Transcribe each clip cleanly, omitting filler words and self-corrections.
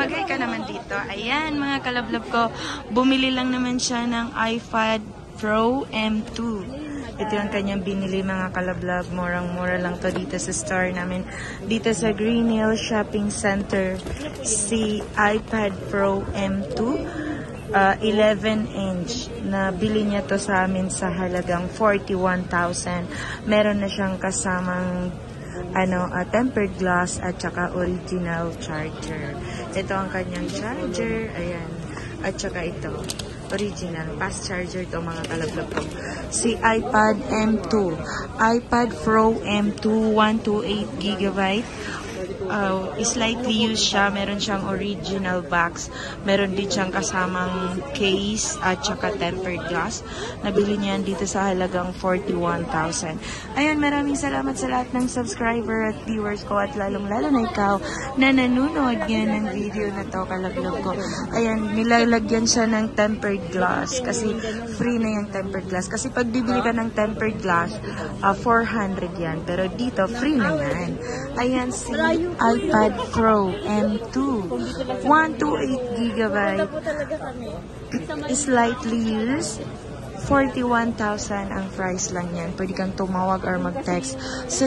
mag-hi ka naman dito. Ayan, mga kalablab ko. Bumili lang naman siya ng iPad Pro M2. Ito yung kanyang binili, mga kalablab. Murang-mura lang to dito sa store namin. Dito sa Green Hill Shopping Center. Si iPad Pro M2. 11-inch. Nabili niya to sa amin sa halagang 41,000. Meron na siyang kasamang tempered glass at saka original charger. Ito ang kanyang charger. Ayan. At saka ito. Original. Fast charger to, mga kalablab ko. Si iPad M2. iPad Pro M2 128GB. Slightly used siya. Meron siyang original box. Meron din siyang kasamang case at saka tempered glass. Nabili niya dito sa halagang 41,000. Ayun, maraming salamat sa lahat ng subscriber at viewers ko at lalong-lalo na ikaw na nanonood ngayon ng video na to, kalablab ko. Ayan, nilalagyan siya ng tempered glass kasi free na yung tempered glass. Kasi pag bibili ka ng tempered glass, 400 yan. Pero dito, free na yan. Ayan, si iPad Pro M2 128GB, slightly used. 41,000 ang price lang yan. Pwede kang tumawag or mag-text sa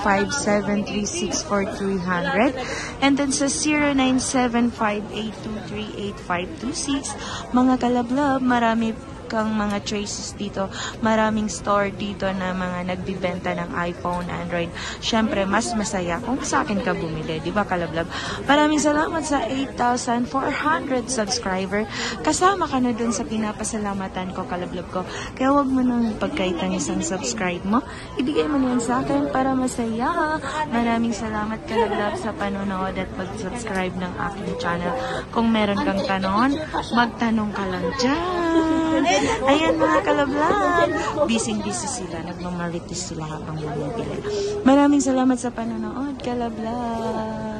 0995-736-4300 and then sa 0975-823-8526. Mga kalablab, marami kang mga traces dito. Maraming store dito na mga nagbibenta ng iPhone, Android. Syempre, mas masaya kung sa akin ka bumili. Diba, kalablab? Maraming salamat sa 8,400 subscriber. Kasama ka na dun sa pinapasalamatan ko, kalablab ko. Kaya huwag mo nang pagkaitang isang subscribe mo. Ibigay mo na yan sa akin para masaya. Maraming salamat, kalablab, sa panonood at pag-subscribe ng aking channel. Kung meron kang tanong, magtanong ka lang dyan. Ayan, mga kalablab. Busy-busy sila. Nagmamarites sila habang bumibili. Maraming salamat sa panonood, kalablab.